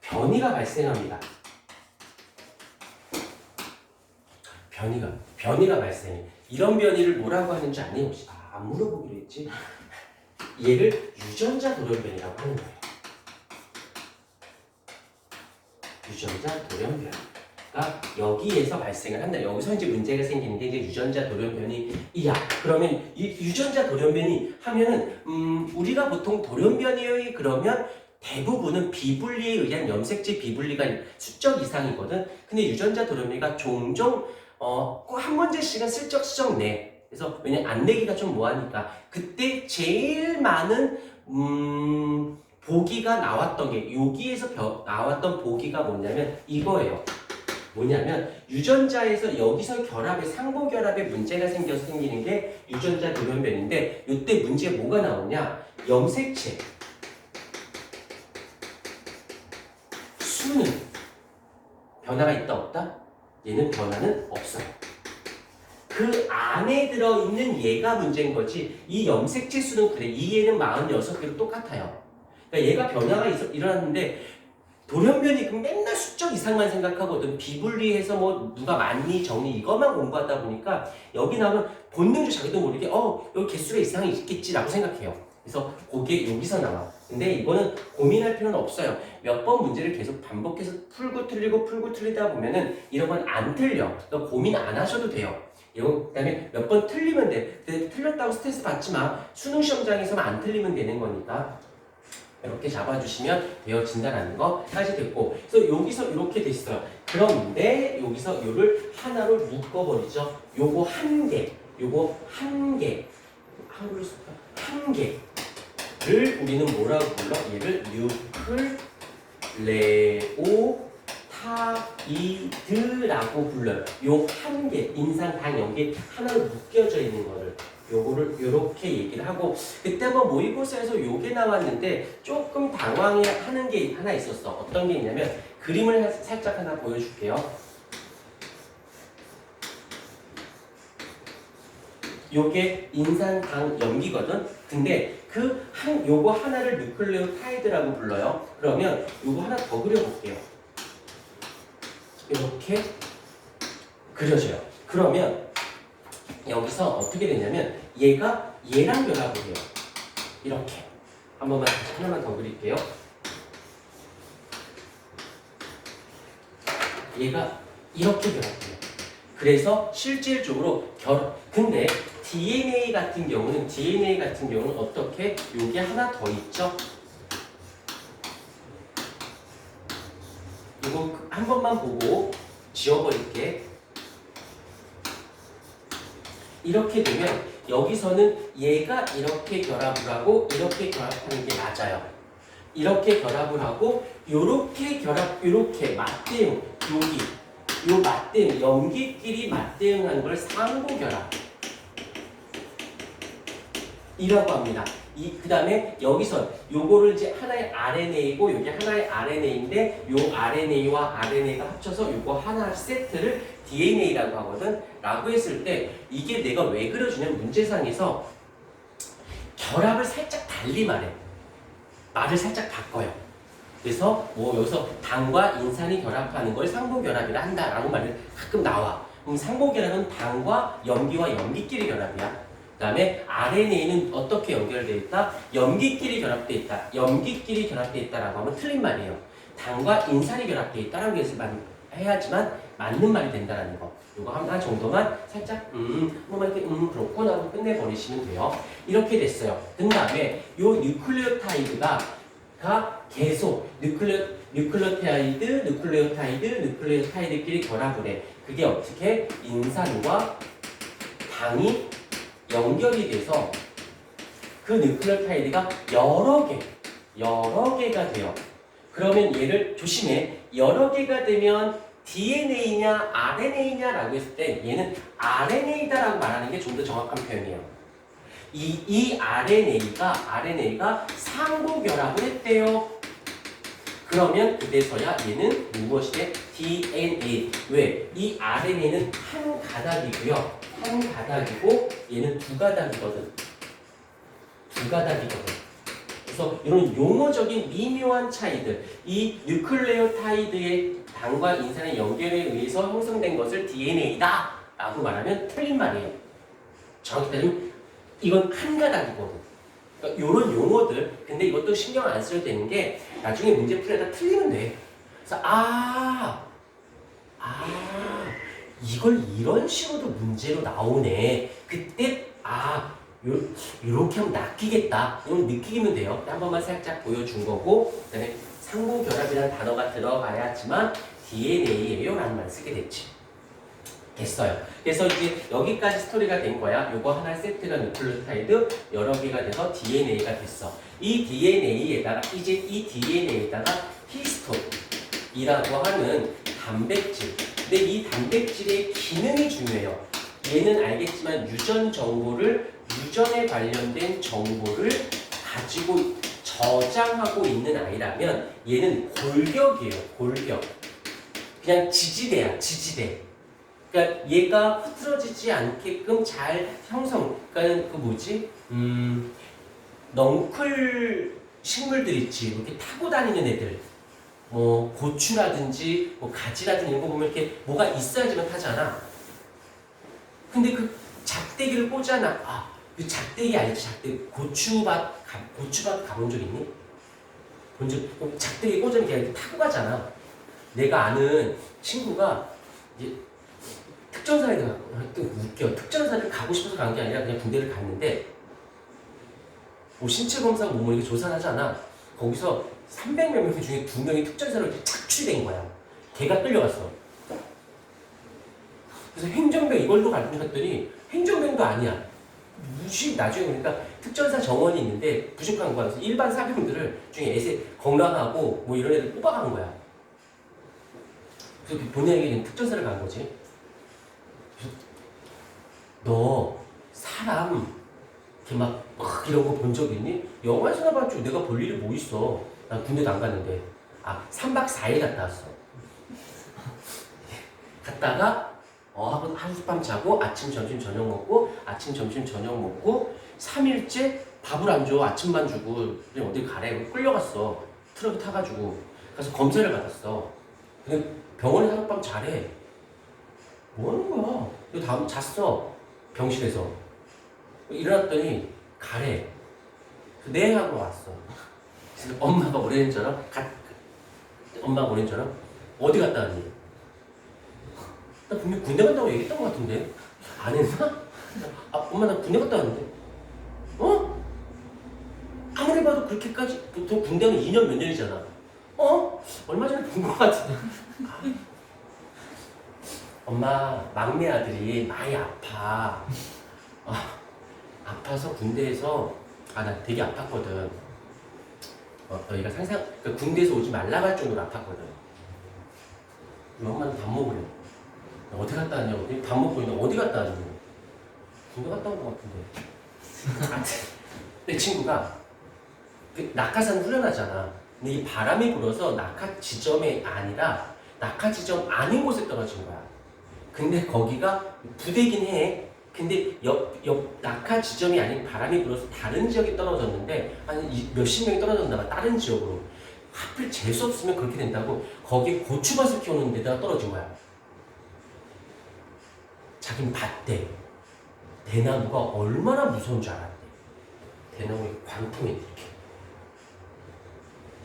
변이가 발생합니다. 변이가 발생해. 이런 변이를 뭐라고 하는지 아니 혹시? 안 물어보기로 했지. 얘를 유전자 돌연변이라고 하는 거예요. 유전자 돌연변이가 여기에서 발생을 한다. 여기서 이제 문제가 생기는 게 이제 유전자 돌연변이야. 그러면 이 유전자 돌연변이 하면은 우리가 보통 돌연변이의 그러면 대부분은 비분리에 의한 염색체 비분리가 수적 이상이거든. 근데 유전자 돌연변이가 종종 꼭 한 문제씩은 슬쩍슬쩍 내. 그래서 왜냐면 안 내기가 좀 뭐하니까 그때 제일 많은 보기가 나왔던 게 여기에서 나왔던 보기가 뭐냐면 이거예요. 뭐냐면 유전자에서 여기서 결합에 상보 결합에 문제가 생겨서 생기는 게 유전자 돌연변인데 이때 문제 뭐가 나오냐? 염색체 수는 변화가 있다 없다? 얘는 변화는 없어요. 그 안에 들어있는 얘가 문제인 거지 이 염색체 수는 그래. 이 얘는 46개로 똑같아요. 그러니까 얘가 변화가 일어났는데 돌연변이 맨날 수적 이상만 생각하거든. 비분리해서 뭐 누가 많니 적니 이것만 공부하다 보니까 여기 나오면 본능적으로 자기도 모르게 여기 개수가 이상이 있겠지라고 생각해요. 그래서 그게 여기서 나와. 근데 이거는 고민할 필요는 없어요. 몇 번 문제를 계속 반복해서 풀고 틀리다 보면은 이런 건 안 틀려. 그러니까 고민 안 하셔도 돼요. 그 다음에 몇 번 틀리면 돼. 근데 틀렸다고 스트레스 받지 마. 수능 시험장에서만 안 틀리면 되는 거니까. 이렇게 잡아주시면 되어진다는 거까지 됐고, 그래서 여기서 이렇게 됐어요. 그런데 여기서 요를 하나로 묶어버리죠. 요거 한 개, 한글로 쓸까? 한 개를 우리는 뭐라고 불러? 얘를 뉴클레오타이드라고 불러요. 요 한 개, 인상 당 연계 하나로 묶여져 있는 거를. 요거를 요렇게 얘기를 하고 그때 뭐 모의고사에서 요게 나왔는데 조금 당황하는 게 하나 있었어. 어떤 게 있냐면 그림을 살짝 하나 보여줄게요. 요게 인산당 염기거든. 근데 요거 하나를 뉴클레오타이드라고 불러요. 그러면 요거 하나 더 그려볼게요. 이렇게 그려져요. 그러면 여기서 어떻게 되냐면 얘가 얘랑 결합을 해요. 이렇게 한 번만 하나만 더 그릴게요. 얘가 이렇게 결합해요. 그래서 실질적으로 근데 DNA 같은 경우는 어떻게 요게 하나 더 있죠? 이거 한 번만 보고 지워버릴게. 이렇게 되면 여기서는 얘가 이렇게 결합을 하고 이렇게 결합하는 게 맞아요. 이렇게 결합을 하고 요렇게 맞대응 요 맞대응 염기끼리 맞대응하는 걸 상호결합 이라고 합니다. 그 다음에 여기서 요거를 이제 하나의 RNA고 요게 하나의 RNA인데 요 RNA와 RNA가 합쳐서 요거 하나 세트를 DNA라고 하거든. 라고 했을 때 이게 내가 왜 그려주냐면 문제상에서 결합을 살짝 달리 말해. 말을 살짝 바꿔요. 그래서 뭐 여기서 당과 인산이 결합하는 걸 상보결합이라 한다라고 말을 가끔 나와. 상보결합은 당과 염기와 염기끼리 결합이야. 그 다음에 RNA는 어떻게 연결되어 있다? 염기끼리 결합되어 있다. 염기끼리 결합되어 있다라고 하면 틀린 말이에요. 당과 인산이 결합되어 있다라는 것을 해야지만 맞는 말이 된다는 거. 이거 하나 정도만 살짝 한 번만 이렇게 그렇구나 하고 끝내버리시면 돼요. 이렇게 됐어요. 그 다음에 요 뉴클레오타이드가 계속 뉴클레오타이드끼리 결합을 해. 그게 어떻게? 인산과 당이 연결이 돼서 그 뉴클레오타이드가 여러 개가 돼요. 그러면 얘를 조심해. 여러 개가 되면 DNA냐 RNA냐라고 했을 때 얘는 RNA다라고 말하는 게 좀 더 정확한 표현이에요. 이 RNA가 상호결합을 했대요. 그러면 그때서야 얘는 무엇이 돼? DNA. 왜? 이 RNA는 한 가닥이고요. 한 가닥이고 얘는 두 가닥이거든. 그래서 이런 용어적인 미묘한 차이들, 이 뉴클레오타이드의 당과 인산의 연결에 의해서 형성된 것을 DNA다 라고 말하면 틀린 말이에요. 정확히 따지면 이건 한 가닥이거든. 그러니까 이런 용어들, 근데 이것도 신경 안 써도 되는 게 나중에 문제 풀이하다 틀리면 돼. 그래서 이걸 이런 식으로도 문제로 나오네. 그때 요렇게 하면 낚이겠다. 이건 느끼면 돼요. 한 번만 살짝 보여준 거고, 그 다음에 상부결합이라는 단어가 들어가야지만 DNA예요 라는 말 쓰게 됐지. 됐어요. 그래서 이제 여기까지 스토리가 된 거야. 요거 하나의 세트가 뉴클레오타이드 여러 개가 돼서 DNA가 됐어. 이 DNA에다가 이제 이 DNA에다가 히스톤이라고 하는 단백질. 근데 이 단백질의 기능이 중요해요. 얘는 알겠지만 유전에 관련된 정보를 가지고 저장하고 있는 아이라면 얘는 골격이에요. 골격. 그냥 지지대야. 지지대. 그러니까 얘가 흐트러지지 않게끔 잘 형성. 그러니까 그 뭐지? 넝쿨 식물들 있지. 이렇게 타고 다니는 애들. 뭐 고추라든지 뭐 가지라든지 이런 거 보면 이렇게 뭐가 있어야지만 타잖아. 근데 그 작대기를 꽂잖아. 그 작대기 알지? 작대기. 고추밭 가본 적 있니? 작대기 꽂으면 그냥 타고 가잖아. 내가 아는 친구가 이제 특전사에 웃겨. 특전사를 가고 싶어서 간 게 아니라 그냥 군대를 갔는데 뭐 신체 검사 뭐 이렇게 조사를 하잖아. 거기서 300몇 명 중에 2명이 특전사로 이렇게 착취된 거야. 걔가 끌려갔어. 그래서 행정병 이걸로 갔더니 행정병도 아니야. 나중에 보니까 특전사 정원이 있는데 부족한 거야. 그래서 일반 사병들을 중에 애세 건강하고 뭐 이런 애들 뽑아간 거야. 그래서 본인에게 특전사를 간 거지. 너 사람 이렇게 막 이런 거 본 적 있니? 영화에서나 봤죠. 내가 볼 일이 뭐 있어. 난 군대도 안 갔는데. 3박 4일 갔다 왔어. 갔다가 하룻밤 자고 아침, 점심, 저녁 먹고 아침, 점심, 저녁 먹고 3일째 밥을 안 줘. 아침만 주고 그냥 어디 가래. 끌려갔어. 트럭 타가지고. 가서 검사를 받았어. 근데 병원에 하룻밤 자래. 뭐 하는 거야? 그 다음 잤어. 병실에서. 일어났더니 가래. 네 하고 왔어. 엄마가 오래전처럼 어디 갔다 왔니? 나 분명 군대 간다고 얘기했던 것 같은데 안 했나? 엄마 나 군대 갔다 왔는데. 아무리 봐도 그렇게까지 보통 군대는 2년 몇 년이잖아. 얼마 전에 본 것 같은데. 엄마 막내 아들이 많이 아파. 아파서 군대에서 나 되게 아팠거든. 너희가 그러니까 군대에서 오지 말라고 할 정도로 아팠거든. 우리 엄마는 밥 먹으래. 어디 갔다 왔냐고. 밥 먹고 있는데 어디 갔다 왔냐고. 군대 갔다 온 것 같은데. 내 친구가 낙하산 훈련하잖아. 근데 이 바람이 불어서 낙하 지점이 아니라 낙하 지점 아닌 곳에 떨어진 거야. 근데 거기가 부대긴 해. 근데 옆 낙하 지점이 아닌 바람이 불어서 다른 지역에 떨어졌는데 한 몇십 명이 떨어졌나 봐. 다른 지역으로. 하필 재수 없으면 그렇게 된다고 거기에 고추밭을 키우는 데다가 떨어진 거야. 자기는 봤대. 대나무가 얼마나 무서운 줄 알았대. 대나무에 관통이 이렇게.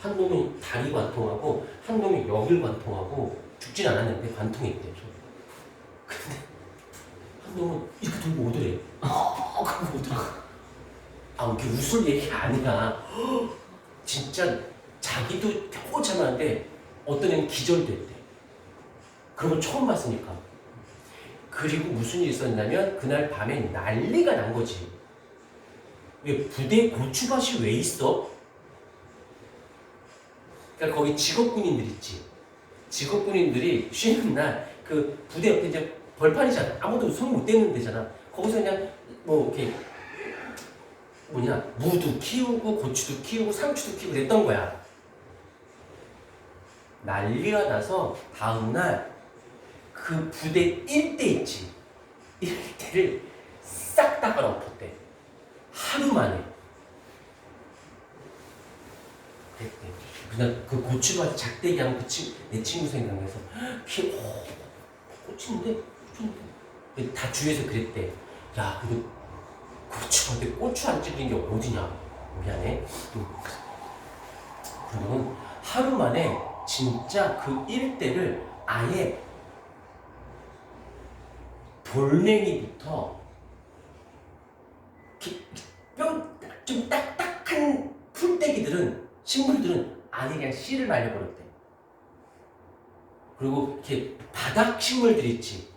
한 놈이 다리 관통하고 한 놈이 여길 관통하고 죽진 않았는데 관통이 있대. 근데 한 놈은 이렇게 들고 오더래. 그러고 오더라. 이게 웃을 얘기 아니야. 진짜 자기도 겨우 참았는데 어떤 애는 기절됐대. 그런 걸 처음 봤으니까. 그리고 무슨 일이 있었냐면 그날 밤에 난리가 난 거지. 왜 부대에 고추밭이 왜 있어? 그러니까 거기 직업군인들 있지. 직업군인들이 쉬는 날 그 부대 옆에 이제 벌판이잖아. 아무도 손 못 대는 데잖아. 거기서 그냥 뭐 이렇게 무도 키우고 고추도 키우고 상추도 키우고 그랬던 거야. 난리가 나서 다음날 그 부대 일대 있지. 일대를 싹 다 갈아엎었대. 하루 만에. 작대 때. 그냥 그 고추가 작대기 하면 내 친구 생각나서 고추인데 다 주위에서 그랬대. 야, 근데 고추한테 고추 안 찔린 게 어디냐? 미안해. 그러면 하루 만에 진짜 그 일대를 아예 돌멩이부터 좀 딱딱한 풀떼기들은 식물들은 안에 그냥 씨를 말려버렸대. 그리고 이렇게 바닥 식물들 있지.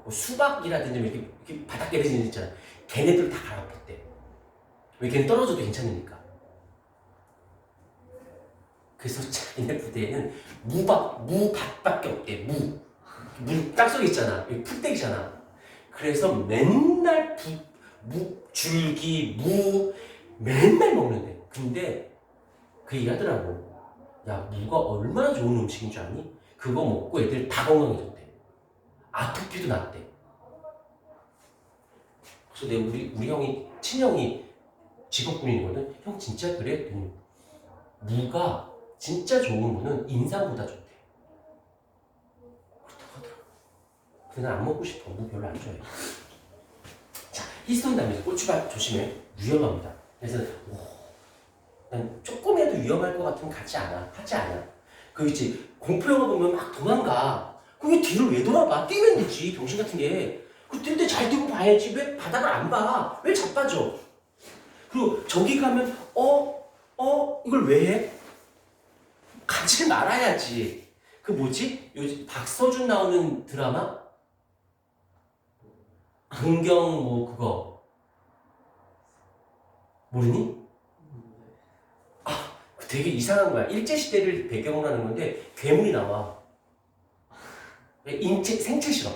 수박이라든지 이렇게 바닥에 내리는 데 있잖아. 걔네들 다 갈아엎었대. 왜 걔는 떨어져도 괜찮으니까. 그래서 자기네 부대에는 무밭밖에 없대. 무 땅속에 있잖아. 여기 풀떼기잖아. 그래서 맨날 줄기, 맨날 먹는데. 근데 그 얘기 하더라고. 야, 무가 얼마나 좋은 음식인 줄 아니? 그거 먹고 애들 다 건강해졌대. 아토피도 났대. 그래서 우리 형이, 친형이 직업군인이거든? 형 진짜 그래? 무가 진짜 좋은 무는 인삼보다 좋대. 그렇다고 하더라고. 근데 난 안 먹고 싶어. 무 별로 안 좋아해. 자, 히스톤 담배 고추밭 조심해. 위험합니다. 그래서 난 조금이라도 위험할 것 같으면 하지 않아. 그 있지, 공포 영화 보면 막 도망가. 그게 뒤를 왜 돌아봐? 뛰면 되지, 병신 같은 게. 그 뛸 때 잘 뛰고 봐야지. 왜 바닥을 안 봐? 왜 자빠져? 그리고 저기 가면 이걸 왜 해? 가지 말아야지. 그 뭐지? 요즘 박서준 나오는 드라마? 동경 그거 모르니? 되게 이상한 거야. 일제시대를 배경으로 하는 건데 괴물이 나와. 생체 실험.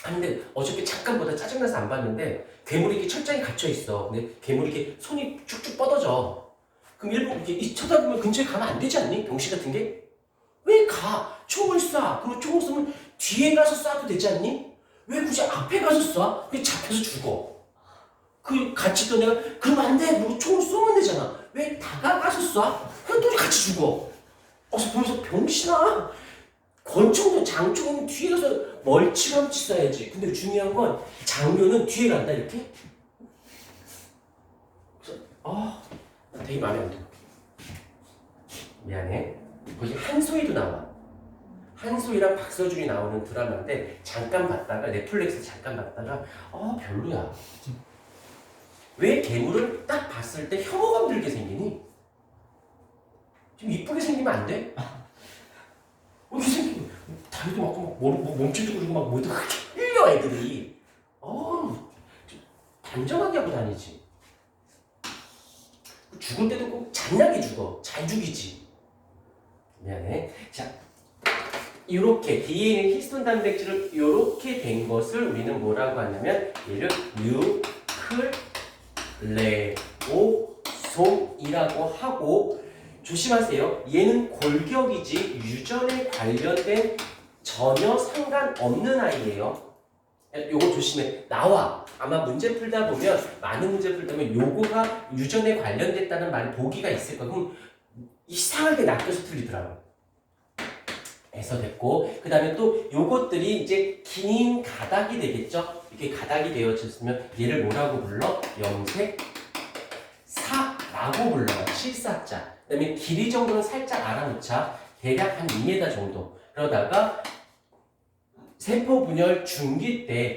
근데 어저께 잠깐 보다 짜증나서 안 봤는데 괴물이 이렇게 철장에 갇혀 있어. 근데 괴물이 이렇게 손이 쭉쭉 뻗어져. 그럼 일본 이렇게 쳐다보면 근처에 가면 안 되지 않니? 병신 같은 게? 왜 가? 총을 쏴. 그리고 총을 쏘면 뒤에 가서 쏴도 되지 않니? 왜 굳이 앞에 가서 쏴? 그게 잡혀서 죽어. 그 같이 또 내가 그러면 안 돼. 뭐 총을 쏘면 되잖아. 왜 다가가서 쏴? 그럼 또 같이 죽어. 보면서 병신아. 권총도 장총은 뒤에 가서 멀찌감치 쏴야지. 근데 중요한 건 장교는 뒤에 간다 이렇게. 그래서 되게 마음에 안 들어. 미안해. 거기 한소희도 나와. 한소희랑 박서준이 나오는 드라마인데 잠깐 봤다가 넷플릭스 잠깐 봤다가 별로야. 왜 괴물을 딱 봤을 때 혐오감 들게 생기니? 좀 이쁘게 생기면 안 돼? 이렇게 생기면 다리도 막 몸집도 그리고 막 뭐도 그렇게 흘려 애들이. 좀 단정하게 하고 다니지. 죽을 때도 꼭 잔인하게 죽어. 잘 죽이지. 미안해. 자, 이렇게 DNA 히스톤 단백질을 이렇게 된 것을 우리는 뭐라고 하냐면 얘를 뉴클레오솜이라고 하고, 조심하세요. 얘는 골격이지 유전에 관련된 전혀 상관없는 아이예요. 요거 조심해. 나와. 아마 문제 풀다 보면, 많은 문제 풀다 보면 요거가 유전에 관련됐다는 말 보기가 있을 거야. 그럼 이상하게 낚여서 틀리더라고. 해서 됐고, 그 다음에 또 요것들이 이제 긴 가닥이 되겠죠? 이렇게 가닥이 되어졌으면 얘를 뭐라고 불러? 염색사라고 불러요. 실사자. 그 다음에 길이 정도는 살짝 알아놓자. 대략 한 2m 정도. 그러다가 세포 분열 중기 때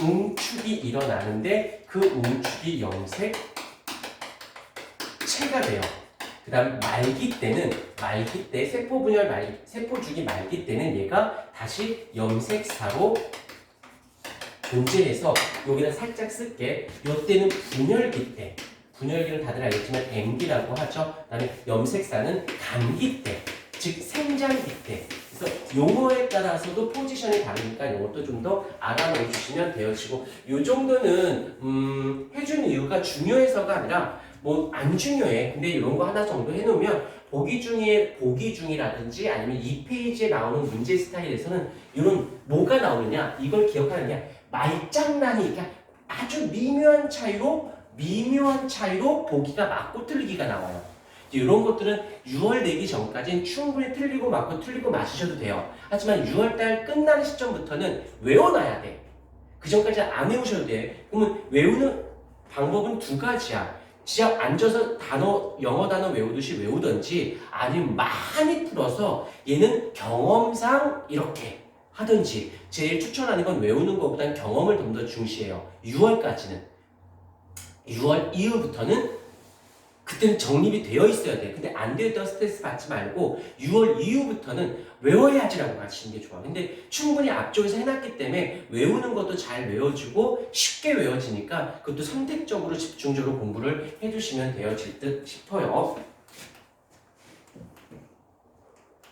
웅축이 일어나는데 그 웅축이 염색체가 돼요. 그 다음 말기 때 세포 분열 세포 주기 말기 때는 얘가 다시 염색사로 존재해서 여기다 살짝 쓸게. 요때는 분열기는 다들 알겠지만 M기라고 하죠. 그 다음에 염색사는 감기 때, 즉 생장기 때. 그래서 용어에 따라서도 포지션이 다르니까 이것도 좀 더 알아놓으시면 되어지고, 요 정도는 해주는 이유가 중요해서가 아니라 뭐 안 중요해. 근데 이런 거 하나 정도 해놓으면 보기 중이라든지 아니면 이 페이지에 나오는 문제 스타일에서는 이런 뭐가 나오느냐 이걸 기억하느냐, 말장난이 아주 미묘한 차이로 미묘한 차이로 보기가 맞고 틀리기가 나와요. 이런 것들은 6월 내기 전까지는 충분히 틀리고 맞고 틀리고 맞으셔도 돼요. 하지만 6월달 끝나는 시점부터는 외워놔야 돼. 그 전까지 안 외우셔도 돼. 그러면 외우는 방법은 두 가지야. 진짜 앉아서 영어 단어 외우듯이 외우던지 아니면 많이 풀어서 얘는 경험상 이렇게 하든지 제일 추천하는 건 외우는 것보다는 경험을 좀 더 중시해요. 6월까지는. 6월 이후부터는 그때는 정립이 되어 있어야 돼. 근데 안 되어 있다고 스트레스 받지 말고 6월 이후부터는 외워야지라고 가시는 게 좋아. 근데 충분히 앞쪽에서 해놨기 때문에 외우는 것도 잘 외워지고 쉽게 외워지니까 그것도 선택적으로 집중적으로 공부를 해주시면 되어질 듯 싶어요.